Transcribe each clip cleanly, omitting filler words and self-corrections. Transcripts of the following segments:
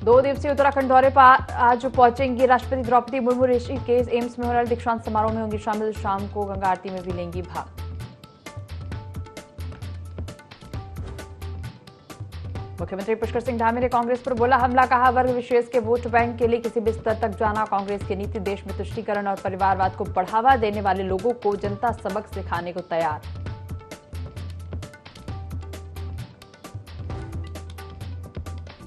2 दिवसीय उत्तराखंड दौरे पर आज पहुंचेंगी राष्ट्रपति द्रौपदी मुर्मू। ऋषिकेश एम्स में होने वाले दीक्षांत समारोह में होंगी शामिल। शाम को गंगा आरती में भी लेंगी भाग। मुख्यमंत्री पुष्कर सिंह धामी ने कांग्रेस पर बोला हमला, कहा वर्ग विशेष के वोट बैंक के लिए किसी भी स्तर तक जाना कांग्रेस की नीति। देश में तुष्टीकरण और परिवारवाद को बढ़ावा देने वाले लोगों को जनता सबक सिखाने को तैयार।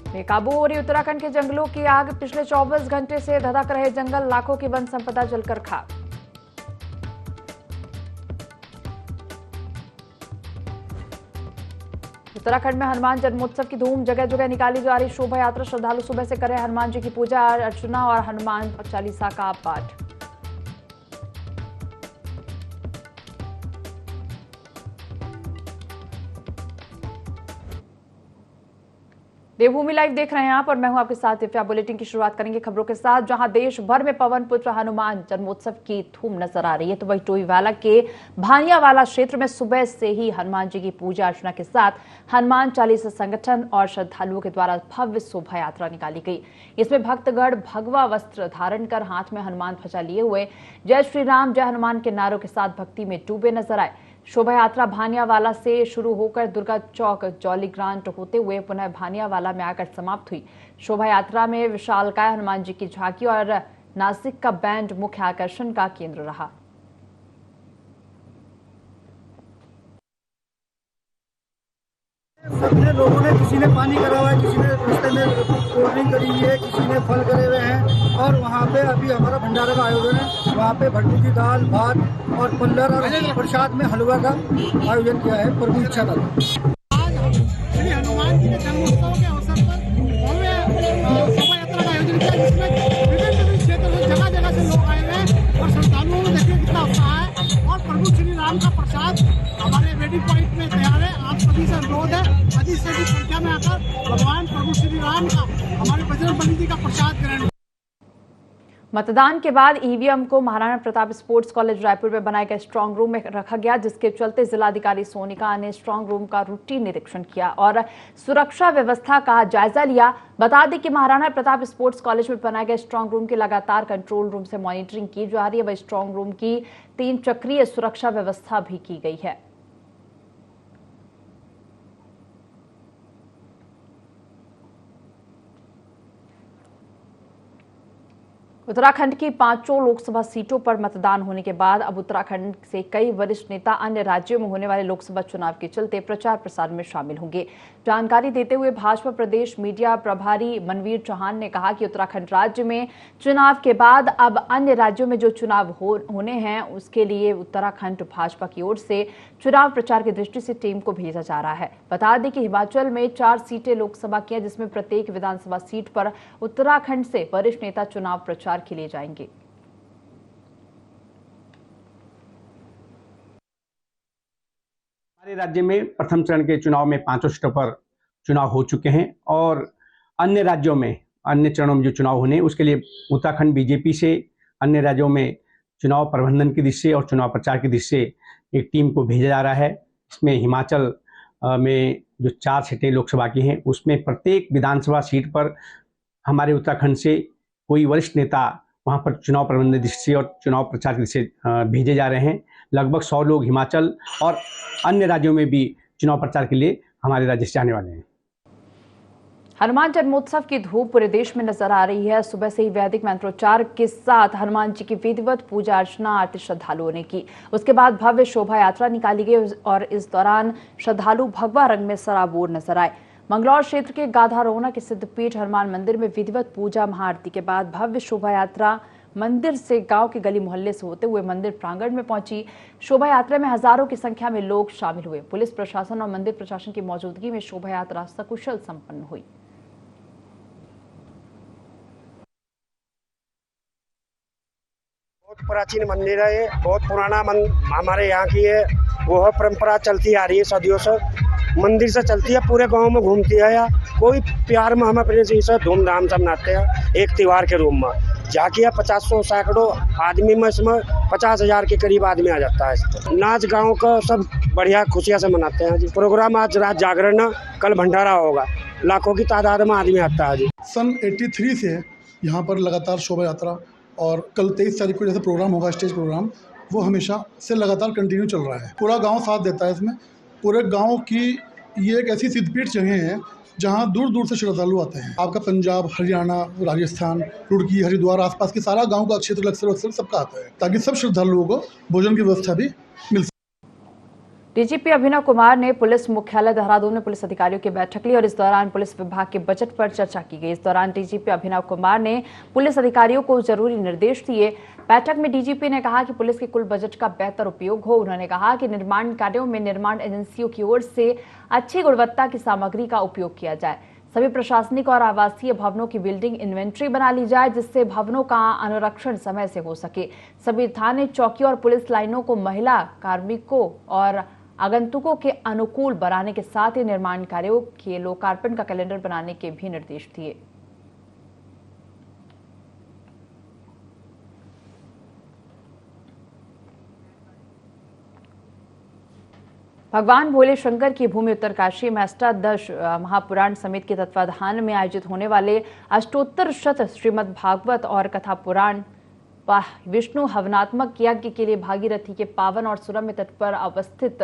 बेकाबू हो रही उत्तराखंड के जंगलों की आग, पिछले 24 घंटे से धधक रहे जंगल, लाखों की वन संपदा जलकर खाक। उत्तराखंड में हनुमान जन्मोत्सव की धूम, जगह जगह निकाली जा रही शोभा यात्रा। श्रद्धालु सुबह से करें हनुमान जी की पूजा अर्चना और हनुमान चालीसा का पाठ। देवभूमि लाइव देख रहे हैं आप और मैं हूं आपके साथ दिव्या। बुलेटिन की शुरुआत करेंगे खबरों के साथ, जहां देश भर में पवन पुत्र हनुमान जन्मोत्सव की धूम नजर आ रही है, तो वही टोईवाला के भानियावाला क्षेत्र में सुबह से ही हनुमान जी की पूजा अर्चना के साथ हनुमान चालीसा संगठन और श्रद्धालुओं के द्वारा भव्य शोभा यात्रा निकाली गई। इसमें भक्तगण भगवा वस्त्र धारण कर हाथ में हनुमान ध्वजा लिए हुए जय श्री राम जय हनुमान के नारों के साथ भक्ति में डूबे नजर आए। शोभा यात्रा भानियावाला से शुरू होकर दुर्गा चौक जौली ग्रांट होते हुए पुनः भानियावाला में आकर समाप्त हुई। शोभा यात्रा में विशालकाय हनुमान जी की झांकी और नासिक का बैंड मुख्य आकर्षण का केंद्र रहा। सबने लोगों ने, किसी ने पानी करा हुआ है, किसी ने रास्ते में कोल्ड ड्रिंक करी हुई है, किसी ने फल करे हुए हैं और वहाँ पे अभी हमारा भंडारा का आयोजन है। वहाँ पे भट्टू की दाल, भात और पल्लर और प्रसाद में हलवा का आयोजन किया है प्रभु इच्छा का। आज श्री हनुमान जी के जन्मोत्सव के अवसर पर भव्य शोभा यात्रा का आयोजन किया, जिसमें विभिन्न क्षेत्र से जगह जगह से लोग आए हुए हैं और श्रद्धालुओं में देखिए कितना उत्साह है। और प्रभु श्री राम का प्रसाद हमारे वेडिंग पॉइंट में तैयार है। आप सभी से अनुरोध है अधिक से अधिक संख्या में आकर भगवान प्रभु श्री राम का, हमारे बजरंगबली जी का प्रसाद ग्रहण। मतदान के बाद ईवीएम को महाराणा प्रताप स्पोर्ट्स कॉलेज रायपुर में बनाए गए स्ट्रांग रूम में रखा गया, जिसके चलते जिलाधिकारी सोनिका ने स्ट्रांग रूम का रूटीन निरीक्षण किया और सुरक्षा व्यवस्था का जायजा लिया। बता दें कि महाराणा प्रताप स्पोर्ट्स कॉलेज में बनाए गए स्ट्रांग रूम की लगातार कंट्रोल रूम से मॉनिटरिंग की जा रही है। वही स्ट्रांग रूम की 3 चक्रीय सुरक्षा व्यवस्था भी की गई है। उत्तराखंड की 5 लोकसभा सीटों पर मतदान होने के बाद अब उत्तराखंड से कई वरिष्ठ नेता अन्य राज्यों में होने वाले लोकसभा चुनाव के चलते प्रचार प्रसार में शामिल होंगे। जानकारी देते हुए भाजपा प्रदेश मीडिया प्रभारी मनवीर चौहान ने कहा कि उत्तराखंड राज्य में चुनाव के बाद अब अन्य राज्यों में जो चुनाव होने हैं उसके लिए उत्तराखंड भाजपा की ओर से चुनाव प्रचार की दृष्टि से टीम को भेजा जा रहा है। बता दें कि हिमाचल में 4 सीटें लोकसभा की हैं, जिसमें प्रत्येक विधानसभा सीट पर उत्तराखंड से वरिष्ठ नेता चुनाव प्रचार के लिए जाएंगे। हमारे राज्य में प्रथम चरण के चुनाव में 5 सीटों पर चुनाव हो चुके हैं और अन्य राज्यों में अन्य चरणों में जो चुनाव होने उसके लिए उत्तराखंड बीजेपी से अन्य राज्यों में चुनाव प्रबंधन की दृष्टि से और चुनाव प्रचार की दृष्टि से एक टीम को भेजा जा रहा है। इसमें हिमाचल में जो 4 सीटें लोकसभा की हैं उसमें प्रत्येक विधानसभा सीट पर हमारे उत्तराखंड से कोई वरिष्ठ नेता वहां पर चुनाव प्रबंधन दृष्टि से और चुनाव प्रचार की दृष्टि से भेजे जा रहे हैं। लगभग 100 लोग हिमाचल और अन्य राज्यों में भी चुनाव प्रचार के लिए हमारे राज्य से आने वाले हैं। हनुमान जन्मोत्सव की धूप पूरे देश में नजर आ रही है। सुबह से ही वैदिक मंत्रोच्चार के साथ हनुमान जी की विधिवत पूजा अर्चना आरती श्रद्धालुओं ने की। उसके बाद भव्य शोभा यात्रा निकाली गई और इस दौरान श्रद्धालु भगवा रंग में सराबोर नजर आए। मंगलौर क्षेत्र के गाधारोना के सिद्धपीठ हनुमान मंदिर में विधिवत पूजा महाआरती के बाद भव्य शोभा यात्रा मंदिर से गांव के गली मोहल्ले से होते हुए मंदिर प्रांगण में पहुंची। शोभा यात्रा में हजारों की संख्या में लोग शामिल हुए। पुलिस प्रशासन और मंदिर प्रशासन की मौजूदगी में शोभा यात्रा सकुशल संपन्न हुई। बहुत प्राचीन मंदिर है, ये बहुत पुराना हमारे यहाँ की है, वो परंपरा चलती आ रही है सदियों से। मंदिर से चलती है, पूरे गांव में घूमती है। या कोई प्यार में हम अपने से धूमधाम से मनाते हैं एक त्योहार के रूप में। जाके 50 सैकड़ों आदमी में इसमें 50,000 के करीब आदमी आ जाता है। नाच गाँव का सब बढ़िया खुशियाँ से मनाते हैं जी। प्रोग्राम आज रात जागरण, कल भंडारा होगा। लाखों की तादाद में आदमी आता है जी। सन 83 से यहाँ पर लगातार शोभा यात्रा और कल 23 तारीख को जैसे प्रोग्राम होगा, स्टेज प्रोग्राम, वो हमेशा से लगातार कंटिन्यू चल रहा है। पूरा गांव साथ देता है इसमें। पूरे गांव की ये एक ऐसी सिद्धपीठ जगह है जहां दूर दूर से श्रद्धालु आते हैं। आपका पंजाब, हरियाणा, राजस्थान, रुड़की, हरिद्वार, आसपास के सारा गांव का क्षेत्र अक्सर सबका आता है, ताकि सब श्रद्धालुओं को भोजन की व्यवस्था भी मिल सके। डीजीपी अभिनव कुमार ने पुलिस मुख्यालय देहरादून में पुलिस अधिकारियों की बैठक ली और इस दौरान पुलिस विभाग के बजट पर चर्चा की गई। इस दौरान डीजीपी अभिनव कुमार ने पुलिस अधिकारियों को जरूरी निर्देश दिए। बैठक में डीजीपी ने कहा कि पुलिस के कुल बजट का बेहतर उपयोग हो। उन्होंने कहा कि निर्माण कार्यों में निर्माण एजेंसियों की ओर से अच्छी गुणवत्ता की सामग्री का उपयोग किया जाए। सभी प्रशासनिक और आवासीय भवनों की बिल्डिंग इन्वेंट्री बना ली जाए, जिससे भवनों का अनुरक्षण समय से हो सके। सभी थाने, चौकी और पुलिस लाइनों को महिला कार्मिकों और आगंतुकों के अनुकूल बनाने के साथ ही निर्माण कार्यों के लोकार्पण का कैलेंडर बनाने के भी निर्देश दिए। भगवान भोले शंकर की भूमि उत्तरकाशी में अष्टादश महापुराण समिति के तत्वाधान में आयोजित होने वाले अष्टोत्तर शत श्रीमद् भागवत और कथा पुराण विष्णु हवनात्मक यज्ञ के लिए भागीरथी के पावन और सुरम्य तट पर अवस्थित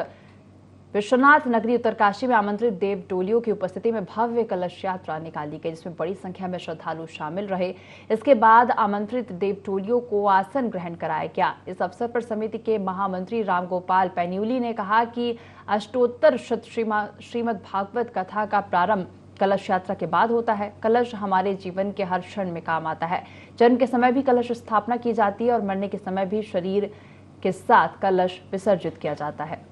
विश्वनाथ नगरी उत्तरकाशी में आमंत्रित देव टोलियों की उपस्थिति में भव्य कलश यात्रा निकाली गई, जिसमें बड़ी संख्या में श्रद्धालु शामिल रहे। इसके बाद आमंत्रित देव टोलियों को आसन ग्रहण कराया गया। इस अवसर पर समिति के महामंत्री रामगोपाल पैन्यूली ने कहा कि अष्टोत्तर शत श्रीमद् भागवत कथा का प्रारंभ कलश यात्रा के बाद होता है। कलश हमारे जीवन के हर क्षण में काम आता है। जन्म के समय भी कलश स्थापना की जाती है और मरने के समय भी शरीर के साथ कलश विसर्जित किया जाता है।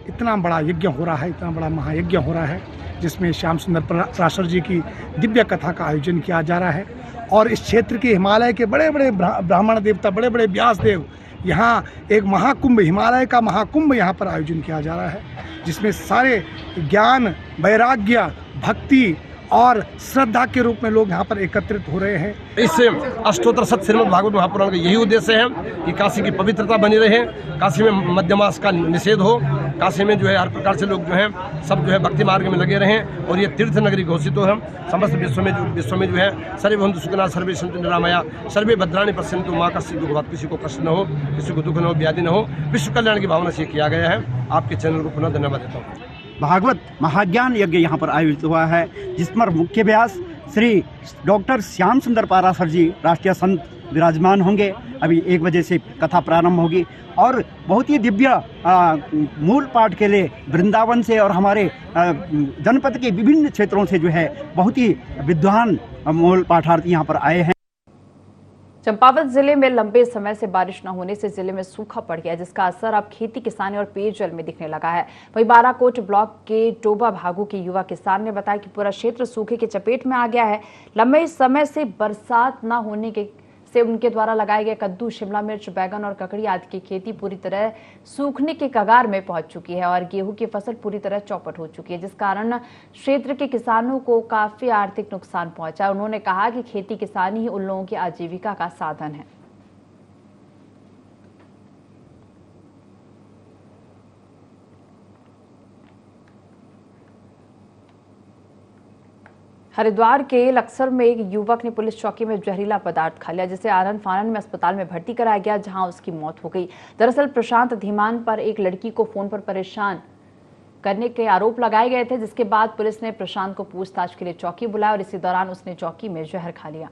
इतना बड़ा यज्ञ हो रहा है, इतना बड़ा महायज्ञ हो रहा है, जिसमें श्याम सुंदर पराशर जी की दिव्य कथा का आयोजन किया जा रहा है। और इस क्षेत्र के हिमालय के बड़े बड़े ब्राह्मण देवता, बड़े बड़े व्यास देव, यहाँ एक महाकुंभ, हिमालय का महाकुंभ यहाँ पर आयोजन किया जा रहा है, जिसमें सारे ज्ञान, वैराग्य, भक्ति और श्रद्धा के रूप में लोग यहाँ पर एकत्रित हो रहे हैं। इस अष्टोत्तर शत श्रीमद् भागवत महापुराण का यही उद्देश्य है कि काशी की पवित्रता बनी रहे, काशी में मध्यमास का निषेध हो, काशी में जो है हर प्रकार से लोग जो है सब जो है भक्ति मार्ग में लगे रहें और ये तीर्थ नगरी घोषित हो। हम समस्त विश्व में जो है सर्वे भवन्तु सुखिनः सर्वे सन्तु निरामया सर्वे भद्राणि पश्यन्तु माँ कस्य दुःखभाग्, किसी को कष्ट न हो, किसी को दुख न हो, व्याधि न हो, विश्व कल्याण की भावना से किया गया है। आपके चैनल को पुनः धन्यवाद देता हूँ। भागवत महाज्ञान यज्ञ यहाँ पर आयोजित हुआ है, जिस पर मुख्य व्यास श्री डॉक्टर श्याम सुंदर पाराशर जी राष्ट्रीय संत विराजमान होंगे। अभी 1 बजे से कथा प्रारंभ होगी और बहुत ही दिव्य मूल पाठ के लिए वृंदावन से और हमारे जनपद के विभिन्न क्षेत्रों से जो है बहुत ही विद्वान मूल पाठार्थी यहाँ पर आए हैं। चंपावत जिले में लंबे समय से बारिश न होने से जिले में सूखा पड़ गया, जिसका असर अब खेती किसानी और पेयजल में दिखने लगा है। वहीं बाराकोट ब्लॉक के टोबा भागू के युवा किसान ने बताया कि पूरा क्षेत्र सूखे के चपेट में आ गया है। लंबे समय से बरसात न होने के से उनके द्वारा लगाए गए कद्दू, शिमला मिर्च, बैगन और ककड़ी आदि की खेती पूरी तरह सूखने के कगार में पहुंच चुकी है और गेहूं की फसल पूरी तरह चौपट हो चुकी है, जिस कारण क्षेत्र के किसानों को काफी आर्थिक नुकसान पहुंचा। उन्होंने कहा कि खेती किसानी ही उन लोगों की आजीविका का साधन है। हरिद्वार के लक्सर में एक युवक ने पुलिस चौकी में जहरीला पदार्थ खा लिया, जिसे आनन फानन में अस्पताल में भर्ती कराया गया, जहां उसकी मौत हो गई। दरअसल प्रशांत धीमान पर एक लड़की को फोन पर परेशान करने के आरोप लगाए गए थे, जिसके बाद पुलिस ने प्रशांत को पूछताछ के लिए चौकी बुलाया और इसी दौरान उसने चौकी में जहर खा लिया।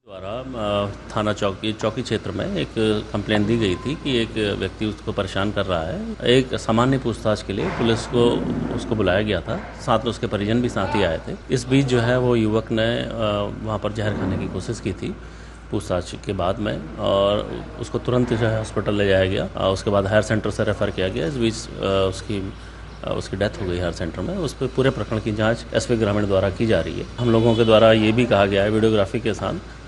द्वारा थाना चौकी क्षेत्र में एक कंप्लेंट दी गई थी कि एक व्यक्ति उसको परेशान कर रहा है। एक सामान्य पूछताछ के लिए पुलिस को उसको बुलाया गया था, साथ में उसके परिजन भी साथ ही आए थे। इस बीच जो है वो युवक ने वहाँ पर जहर खाने की कोशिश की थी पूछताछ के बाद में, और उसको तुरंत जो है हॉस्पिटल ले जाया गया। उसके बाद हायर सेंटर से रेफर किया गया। इस बीच उसकी डेथ हो गई हायर सेंटर में। उस पर पूरे प्रकरण की जाँच एसपी ग्रामीण द्वारा की जा रही है। हम लोगों के द्वारा ये भी कहा गया है वीडियोग्राफी के साथ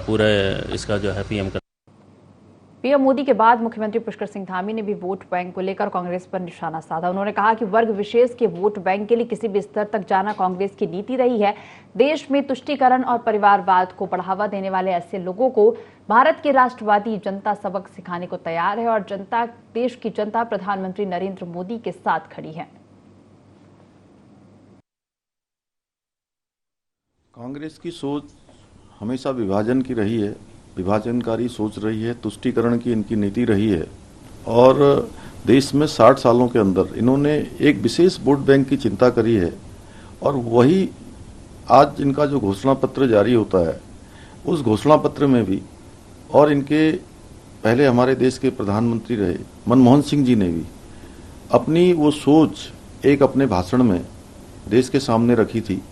पूरे इसका जो है पीएम मोदी के बाद मुख्यमंत्री पुष्कर सिंह धामी ने भी वोट बैंक को लेकर कांग्रेस पर निशाना साधा। उन्होंने कहा कि वर्ग विशेष के वोट बैंक के लिए किसी भी स्तर तक जाना कांग्रेस की नीति रही है। देश में तुष्टीकरण और परिवारवाद को बढ़ावा देने वाले ऐसे लोगों को भारत की राष्ट्रवादी जनता सबक सिखाने को तैयार है और देश की जनता प्रधानमंत्री नरेंद्र मोदी के साथ खड़ी है। कांग्रेस की सोच हमेशा विभाजन की रही है, विभाजनकारी सोच रही है, तुष्टीकरण की इनकी नीति रही है और देश में 60 सालों के अंदर इन्होंने एक विशेष वोट बैंक की चिंता करी है और वही आज इनका जो घोषणा पत्र जारी होता है उस घोषणा पत्र में भी और इनके पहले हमारे देश के प्रधानमंत्री रहे मनमोहन सिंह जी ने भी अपनी वो सोच एक अपने भाषण में देश के सामने रखी थी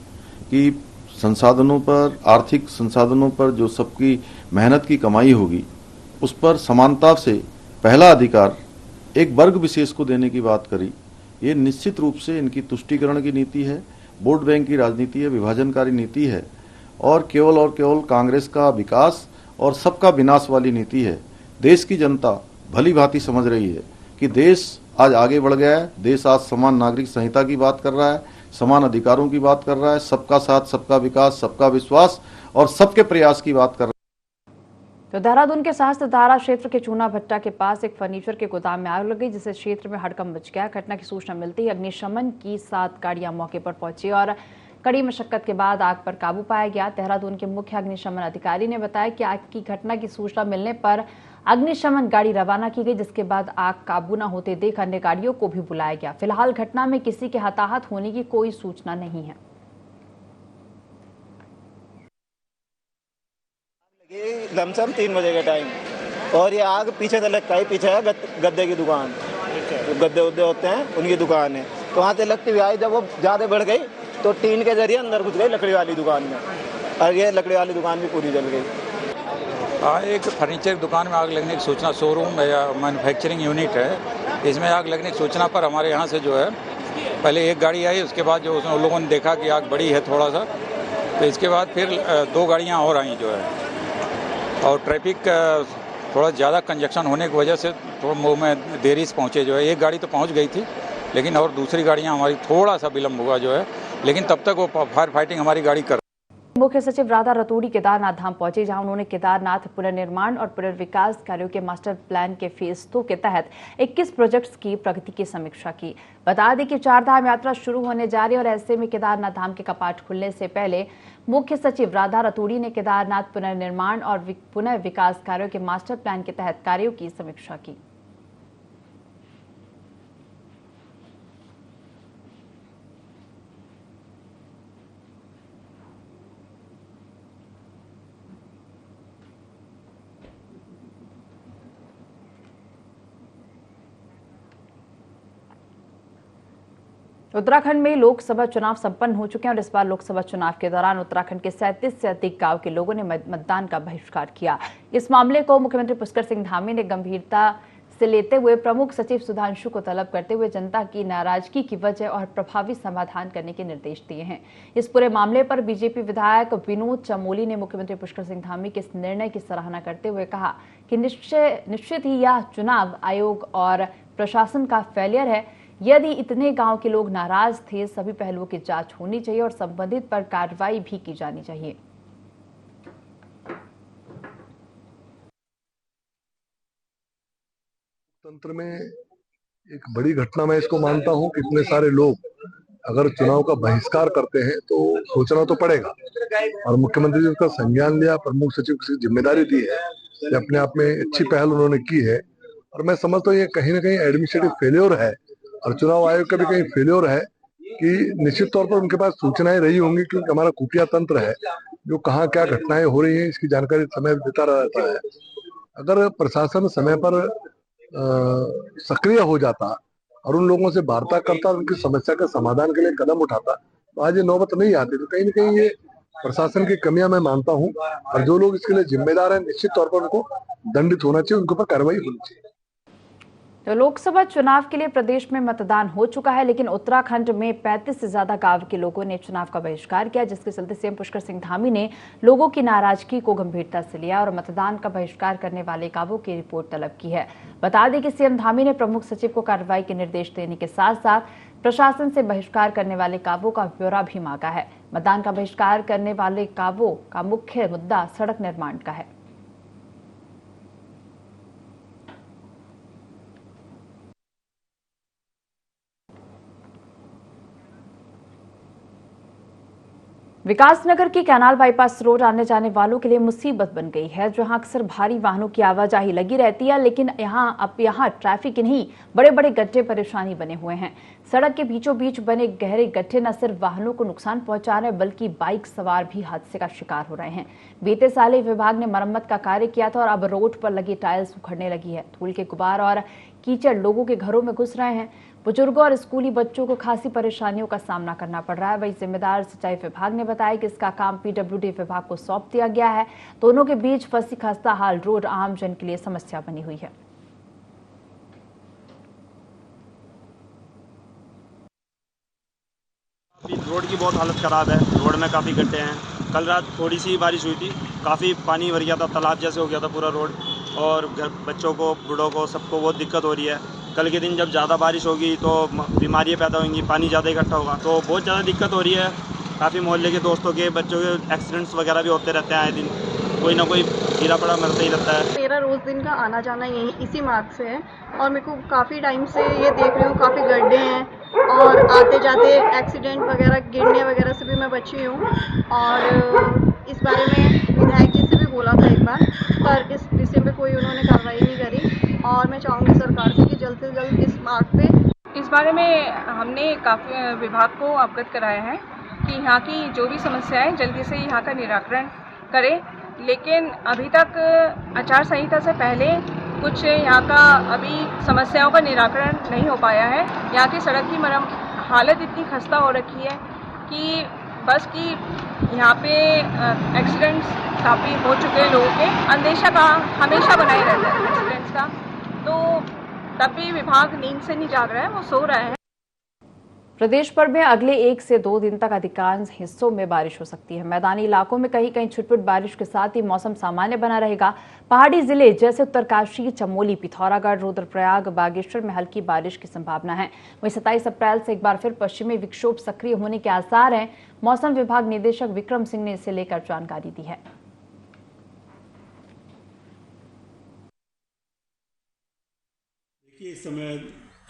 कि संसाधनों पर, आर्थिक संसाधनों पर जो सबकी मेहनत की कमाई होगी उस पर समानता से पहला अधिकार एक वर्ग विशेष को देने की बात करी। ये निश्चित रूप से इनकी तुष्टीकरण की नीति है, वोट बैंक की राजनीति है, विभाजनकारी नीति है और केवल कांग्रेस का विकास और सबका विनाश वाली नीति है। देश की जनता भली भांति समझ रही है कि देश आज आगे बढ़ गया है, देश आज समान नागरिक संहिता की बात कर रहा है, समान अधिकारों की बात कर रहा है, सबका साथ, सबका विकास, सबका विश्वास और सबके प्रयास की बात कर रहा है। तो देहरादून के सहस्त्रधारा क्षेत्र के चूना भट्टा के पास एक फर्नीचर के गोदाम में आग लग गई, जिससे क्षेत्र में हड़कंप मच गया। घटना की सूचना मिलते ही अग्निशमन की 7 गाड़ियां मौके पर पहुंची और कड़ी मशक्कत के बाद आग पर काबू पाया गया। देहरादून के मुख्य अग्निशमन अधिकारी ने बताया कि आग की घटना की सूचना मिलने पर अग्निशमन गाड़ी रवाना की गई, जिसके बाद आग काबू न होते देख अन्य गाड़ियों को भी बुलाया गया। फिलहाल घटना में किसी के हताहत होने की कोई सूचना नहीं है। लमसम 3 बजे के टाइम और ये आग पीछे से लगता है, पीछे है गद्दे की दुकान, गद्दे उद्दे होते हैं उनकी दुकान है, तो वहाँ से लगती हुई आई। जब वो ज़्यादा बढ़ गई तो टीन के जरिए अंदर घुस गई लकड़ी वाली दुकान में और ये लकड़ी वाली दुकान भी पूरी जल गई। एक फर्नीचर की दुकान में आग लगने की सूचना, शोरूम या मैन्युफैक्चरिंग यूनिट है, इसमें आग लगने की सूचना पर हमारे यहाँ से जो है पहले एक गाड़ी आई, उसके बाद जो उन लोगों ने देखा कि आग बड़ी है थोड़ा सा, तो इसके बाद फिर 2 गाड़ियाँ और आई जो है और ट्रैफिक थोड़ा ज़्यादा कंजक्शन होने की वजह से थोड़ा में देरी से पहुँचे जो है। एक गाड़ी तो पहुँच गई थी लेकिन और दूसरी गाड़ियाँ हमारी थोड़ा सा विलम्ब हुआ जो है, लेकिन तब तक वो फायर फाइटिंग हमारी गाड़ी कर। मुख्य सचिव राधा रतूड़ी केदारनाथ धाम पहुंचे, जहां उन्होंने केदारनाथ पुनर्निर्माण और पुनर्विकास कार्यों के मास्टर प्लान के फेज 2 के तहत 21 प्रोजेक्ट्स की प्रगति की समीक्षा की। बता दें कि 4 धाम यात्रा शुरू होने जा रही है और ऐसे में केदारनाथ धाम के कपाट खुलने से पहले मुख्य सचिव राधा रतूड़ी ने केदारनाथ पुनर्निर्माण और पुनर्विकास कार्यों के मास्टर प्लान के तहत कार्यों की समीक्षा की। उत्तराखंड में लोकसभा चुनाव संपन्न हो चुके हैं और इस बार लोकसभा चुनाव के दौरान उत्तराखंड के 37 से अधिक गांव के लोगों ने मतदान का बहिष्कार किया। इस मामले को मुख्यमंत्री पुष्कर सिंह धामी ने गंभीरता से लेते हुए प्रमुख सचिव सुधांशु को तलब करते हुए जनता की नाराजगी की वजह और प्रभावी समाधान करने के निर्देश दिए हैं। इस पूरे मामले पर बीजेपी विधायक विनोद चमोली ने मुख्यमंत्री पुष्कर सिंह धामी के इस निर्णय की सराहना करते हुए कहा कि निश्चित ही यह चुनाव आयोग और प्रशासन का फेलियर है। यदि इतने गांव के लोग नाराज थे, सभी पहलुओं की जांच होनी चाहिए और संबंधित पर कार्रवाई भी की जानी चाहिए। तंत्र में एक बड़ी घटना मैं इसको मानता हूं कि इतने सारे लोग अगर चुनाव का बहिष्कार करते हैं तो सोचना तो पड़ेगा और मुख्यमंत्री जी उसका संज्ञान लिया, प्रमुख सचिव की जिम्मेदारी दी है, ये अपने आप में अच्छी पहल उन्होंने की है और मैं समझता हूँ ये कहीं ना कहीं एडमिनिस्ट्रेटिव फेल्योर है और चुनाव आयोग का भी कहीं फेल्योर है कि निश्चित तौर पर उनके पास सूचनाएं रही होंगी, क्योंकि हमारा खुफिया तंत्र है जो कहाँ क्या घटनाएं हो रही हैं इसकी जानकारी समय देता रहता है। अगर प्रशासन समय पर सक्रिय हो जाता और उन लोगों से वार्ता करता और उनकी समस्या के समाधान के लिए कदम उठाता तो आज ये नौबत नहीं आती। तो कहीं ना कहीं ये प्रशासन की कमियां मैं मानता हूं और जो लोग इसके लिए जिम्मेदार हैं निश्चित तौर पर उनको दंडित होना चाहिए, उनके ऊपर कार्रवाई होनी चाहिए। तो लोकसभा चुनाव के लिए प्रदेश में मतदान हो चुका है, लेकिन उत्तराखंड में 35 से ज्यादा गांव के लोगों ने चुनाव का बहिष्कार किया, जिसके चलते सीएम पुष्कर सिंह धामी ने लोगों की नाराजगी को गंभीरता से लिया और मतदान का बहिष्कार करने वाले गांवों की रिपोर्ट तलब की है। बता दें कि सीएम धामी ने प्रमुख सचिव को कार्रवाई के निर्देश देने के साथ साथ प्रशासन से बहिष्कार करने वाले गांवों का ब्यौरा भी मांगा है। मतदान का बहिष्कार करने वाले गांवों का मुख्य मुद्दा सड़क निर्माण का है। विकासनगर की कैनाल बाईपास रोड आने जाने वालों के लिए मुसीबत बन गई है, जहां अक्सर भारी वाहनों की आवाजाही लगी रहती है, लेकिन यहां ट्रैफिक नहीं, बड़े बड़े गड्ढे परेशानी बने हुए हैं। सड़क के बीचों बीच बने गहरे गड्ढे न सिर्फ वाहनों को नुकसान पहुंचा रहे, बल्कि बाइक सवार भी हादसे का शिकार हो रहे हैं। बीते साल विभाग ने मरम्मत का कार्य किया था और अब रोड पर लगी टाइल्स उखड़ने लगी है। धूल के गुबार और कीचड़ लोगों के घरों में घुस रहे हैं। बुजुर्गों और स्कूली बच्चों को खासी परेशानियों का सामना करना पड़ रहा है। वहीं जिम्मेदार सिंचाई विभाग ने बताया कि इसका काम पीडब्ल्यूडी विभाग को सौंप दिया गया है। दोनों के बीच फंसी खस्ता हाल रोड आम जन के लिए समस्या बनी हुई है। रोड की बहुत हालत ख़राब है, रोड में काफ़ी गड्ढे हैं। कल रात थोड़ी सी बारिश हुई थी, काफ़ी पानी भर गया था, तालाब जैसे हो गया था पूरा रोड, और बच्चों को, बूढ़ों को, सबको बहुत दिक्कत हो रही है। कल के दिन जब ज़्यादा बारिश होगी तो बीमारियाँ पैदा होंगी, पानी ज़्यादा इकट्ठा होगा, तो बहुत ज़्यादा दिक्कत हो रही है। काफ़ी मोहल्ले के दोस्तों के, बच्चों के एक्सीडेंट्स वगैरह भी होते रहते हैं आए दिन, कोई ना कोई गिरा पड़ा मरता ही रहता है। मेरा रोज़ दिन का आना जाना यही इसी मार्ग से है और मेरे को काफ़ी टाइम से ये देख रही हूँ, काफ़ी गड्ढे हैं और आते जाते एक्सीडेंट वगैरह, गिरने वगैरह से भी मैं बची हूँ। और इस बारे में विधायक जी से भी बोला था एक बार, पर इस विषय में कोई उन्होंने कार्रवाई नहीं करी। और मैं चाहूँगी सरकार से कि जल्द से जल्द इस मार्ग पे, इस बारे में हमने काफ़ी विभाग को अवगत कराया है कि यहाँ की जो भी समस्या है जल्दी से यहाँ का निराकरण करें, लेकिन अभी तक आचार संहिता से पहले कुछ यहाँ का अभी समस्याओं का निराकरण नहीं हो पाया है। यहाँ की सड़क की हालत इतनी खस्ता हो रखी है कि बस कि यहाँ पे एक्सीडेंट्स काफ़ी हो चुके हैं, लोगों के अंदेशा का हमेशा बनाए रहता है एक्सीडेंट्स का, तो तब भी विभाग नींद से नहीं जाग रहा है, वो सो रहा है। प्रदेश भर में अगले 1 से 2 दिन तक अधिकांश हिस्सों में बारिश हो सकती है। मैदानी इलाकों में कहीं कहीं छुटपुट बारिश के साथ ही मौसम सामान्य बना रहेगा। पहाड़ी जिले जैसे उत्तरकाशी, चमोली, पिथौरागढ़, रुद्रप्रयाग, बागेश्वर में हल्की बारिश की संभावना है। वहीं 27 अप्रैल से एक बार फिर पश्चिमी विक्षोभ सक्रिय होने के आसार हैं। मौसम विभाग निदेशक विक्रम सिंह ने इसे लेकर जानकारी दी है। देखिए, इस समय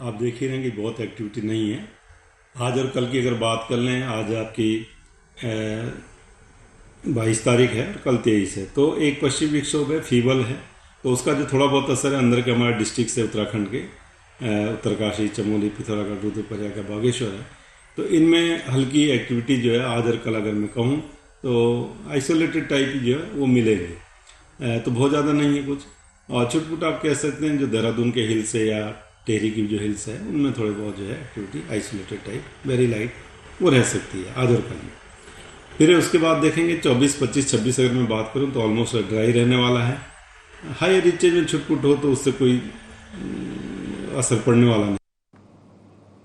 आप देख ही रहे हैं कि बहुत एक्टिविटी नहीं है। आज और कल की अगर बात कर लें, आज आपकी 22 तारीख है और कल 23 है, तो एक पश्चिमी विक्षोभ है, फीबल है, तो उसका जो थोड़ा बहुत असर है अंदर के हमारे डिस्ट्रिक्ट से, उत्तराखंड के उत्तरकाशी, चमोली, पिथौरागढ़, रुद्रप्रयाग, बागेश्वर है, तो इनमें हल्की एक्टिविटी जो है आज और कल अगर मैं कहूँ तो आइसोलेटेड टाइप जो है वो मिलेंगे, तो बहुत ज़्यादा नहीं है कुछ। और छुटपुट आप कह सकते हैं जो देहरादून के हिल्स है या टेहरी की जो हिल्स है उनमें थोड़े बहुत जो है activity isolated type, very light, वो रह सकती है आज और कल में। फिर उसके बाद देखेंगे 24, 25, 26 अगर मैं बात करूं तो ऑलमोस्ट ड्राई रहने वाला है। हाई रीचेज में छुटपुट हो तो उससे कोई असर पड़ने वाला नहीं।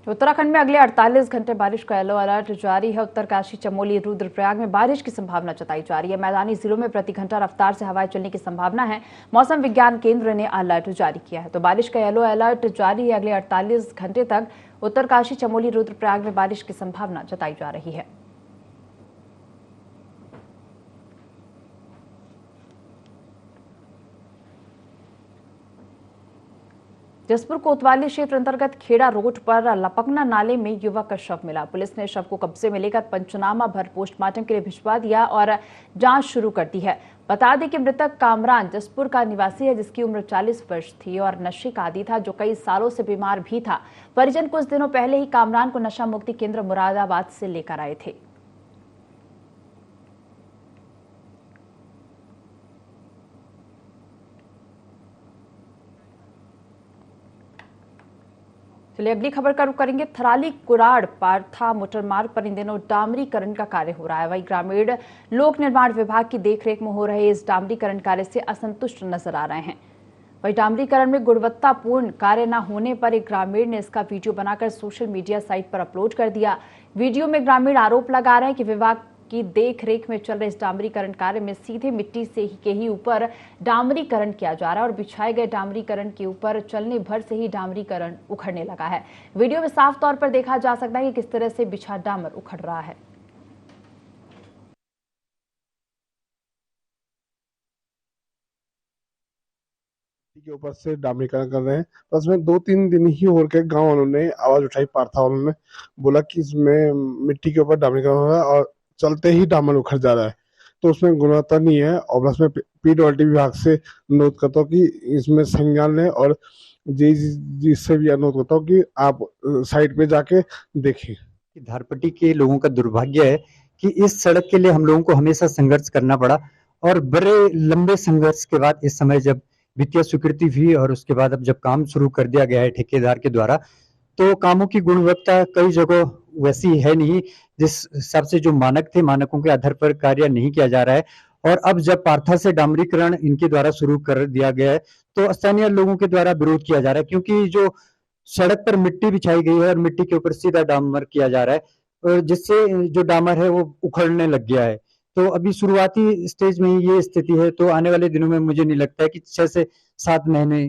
उत्तराखंड में अगले 48 घंटे बारिश का येलो अलर्ट जारी है। उत्तरकाशी, चमोली, रुद्रप्रयाग में बारिश की संभावना जताई जा रही है। मैदानी जिलों में प्रति घंटा रफ्तार से हवाएं चलने की संभावना है। मौसम विज्ञान केंद्र ने अलर्ट जारी किया है, तो बारिश का येलो अलर्ट जारी है। अगले 48 घंटे तक उत्तरकाशी, चमोली, रुद्रप्रयाग में बारिश की संभावना जताई जा रही है। जसपुर कोतवाली क्षेत्र अंतर्गत खेड़ा रोड पर लपकना नाले में युवक का शव मिला। पुलिस ने शव को कब्जे में लेकर पंचनामा भर पोस्टमार्टम के लिए भिजवा दिया और जांच शुरू कर दी है। बता दें कि मृतक कामरान जसपुर का निवासी है, जिसकी उम्र 40 वर्ष थी और नशे का आदी था, जो कई सालों से बीमार भी था। परिजन कुछ दिनों पहले ही कामरान को नशा मुक्ति केंद्र मुरादाबाद से लेकर आए थे। चलिए अगली खबर का रुख करेंगे। थराली कुराड़ पारथा मोटरमार्ग पर इन दिनों डामरीकरण का कार्य हो रहा है। वहीं ग्रामीण लोक निर्माण विभाग की देखरेख में हो रहे इस डामरीकरण कार्य से असंतुष्ट नजर आ रहे हैं। वहीं डामरीकरण में गुणवत्तापूर्ण कार्य न होने पर एक ग्रामीण ने इसका वीडियो बनाकर सोशल मीडिया साइट पर अपलोड कर दिया। वीडियो में ग्रामीण आरोप लगा रहे हैं कि विभाग की देख रेख में चल रहे इस डामरीकरण कार्य में सीधे मिट्टी के ही ऊपर डामरीकरण किया जा रहा है और बिछाए गए डामरीकरण के ऊपर चलने भर से ही डामरीकरण उखड़ने लगा है। वीडियो में साफ तौर पर देखा जा सकता है कि किस तरह से बिछा डामर उखड़ रहा है। के ऊपर से डामरीकरण कर रहे हैं। बस में 2-3 दिन ही हो के गांव वालों ने आवाज उठाई, पार्था वालों ने बोला कि इसमें मिट्टी के ऊपर डामरीकरण हो रहा है और चलते ही डामर उखड़ जा रहा है, तो उसमें गुणवत्ता नहीं है। और बस में पीडब्ल्यूडी विभाग से अनुरोध करता हूँ कि इसमें संज्ञान लें और जिससे भी अनुरोध करता हूँ कि आप साइट पे जाके देखें। धारपट्टी के लोगों का दुर्भाग्य है कि इस सड़क के लिए हम लोगों को हमेशा संघर्ष करना पड़ा और बड़े लंबे संघर्ष के बाद इस समय जब वित्तीय स्वीकृति हुई और उसके बाद अब जब काम शुरू कर दिया गया है ठेकेदार के द्वारा, तो कामों की गुणवत्ता कई जगह वैसी है नहीं जिस हिसाब से जो मानक थे, मानकों के आधार पर कार्य नहीं किया जा रहा है। और अब जब पार्था से डामरीकरण इनके द्वारा शुरू कर दिया गया है तो स्थानीय लोगों के द्वारा विरोध किया जा रहा है, क्योंकि जो सड़क पर मिट्टी बिछाई गई है और मिट्टी के ऊपर सीधा डामर किया जा रहा है और जिससे जो डामर है वो उखड़ने लग गया है। तो अभी शुरुआती स्टेज में ही ये स्थिति है, तो आने वाले दिनों में मुझे नहीं लगता है कि 6 से 7 महीने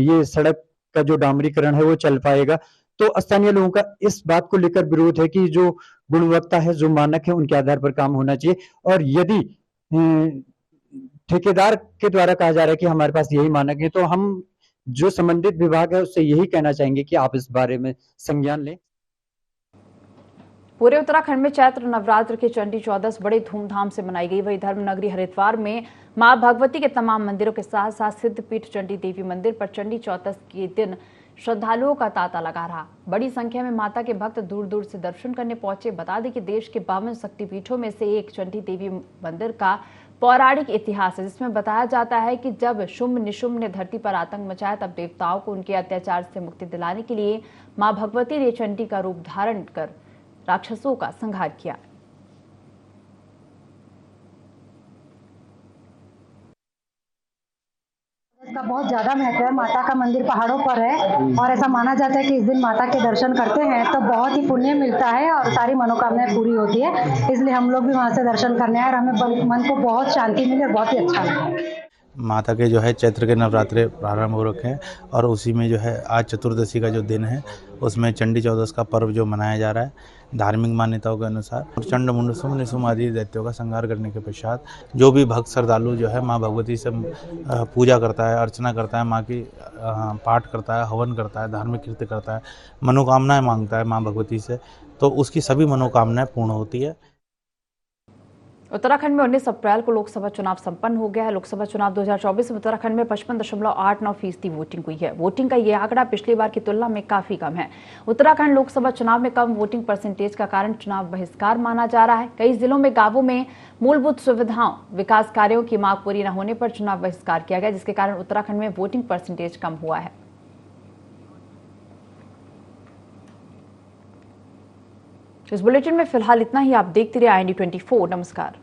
ये सड़क का जो डामरीकरण है वो चल पाएगा। तो स्थानीय लोगों का इस बात को लेकर विरोध है कि जो गुणवत्ता है, जो मानक है, उनके आधार पर काम होना चाहिए। और यदि ठेकेदार के द्वारा कहा जा रहा है कि हमारे पास यही मानक है, तो हम जो संबंधित विभाग है उससे यही कहना चाहेंगे कि आप इस बारे में संज्ञान लें। पूरे उत्तराखंड में चैत्र नवरात्र की चंडी चौदस बड़े धूमधाम से मनाई गई। वही धर्मनगरी हरिद्वार में मां भगवती के तमाम मंदिरों के साथ साथ सिद्धपीठ चंडी देवी मंदिर पर चंडी चौदस के दिन श्रद्धालुओं का तांता लगा रहा। बड़ी संख्या में माता के भक्त दूर दूर से दर्शन करने पहुंचे। बता दें कि देश के 52 शक्तिपीठों में से एक चंडी देवी मंदिर का पौराणिक इतिहास है, जिसमें बताया जाता है कि जब शुंभ निशुंभ ने धरती पर आतंक मचाया तब देवताओं को उनके अत्याचार से मुक्ति दिलाने के लिए मां भगवती ने चंडी का रूप धारण कर राक्षसों का संहार किया। इसका बहुत ज्यादा महत्व है। माता का मंदिर पहाड़ों पर है और ऐसा माना जाता है कि इस दिन माता के दर्शन करते हैं तो बहुत ही पुण्य मिलता है और सारी मनोकामनाएं पूरी होती है। इसलिए हम लोग भी वहां से दर्शन करने आए और हमें मन को बहुत शांति मिली और बहुत ही अच्छा लगा। माता के जो है चैत्र के नवरात्रे प्रारंभ हो रखे हैं और उसी में जो है आज चतुर्दशी का जो दिन है उसमें चंडी चौदस का पर्व जो मनाया जा रहा है। धार्मिक मान्यताओं के अनुसार चंड मुंड शुंभ निशुंभ आदि दैत्यों का संहार करने के पश्चात जो भी भक्त श्रद्धालु जो है माँ भगवती से पूजा करता है, अर्चना करता है, माँ की पाठ करता है, हवन करता है, धार्मिक कृत्य करता है, मनोकामनाएं मांगता है माँ भगवती से, तो उसकी सभी मनोकामनाएं पूर्ण होती है। उत्तराखंड में 19 अप्रैल को लोकसभा चुनाव संपन्न हो गया है। लोकसभा चुनाव 2024 में उत्तराखंड में 55.89% वोटिंग हुई है। वोटिंग का यह आंकड़ा पिछली बार की तुलना में काफी कम है। उत्तराखंड लोकसभा चुनाव में कम वोटिंग परसेंटेज का कारण चुनाव बहिष्कार माना जा रहा है। कई जिलों में गांवों में मूलभूत सुविधाओं, विकास कार्यों की मांग पूरी न होने पर चुनाव बहिष्कार किया गया, जिसके कारण उत्तराखंड में वोटिंग परसेंटेज कम हुआ है। इस बुलेटिन में फिलहाल इतना ही। आप देखते रहिए IND24। नमस्कार।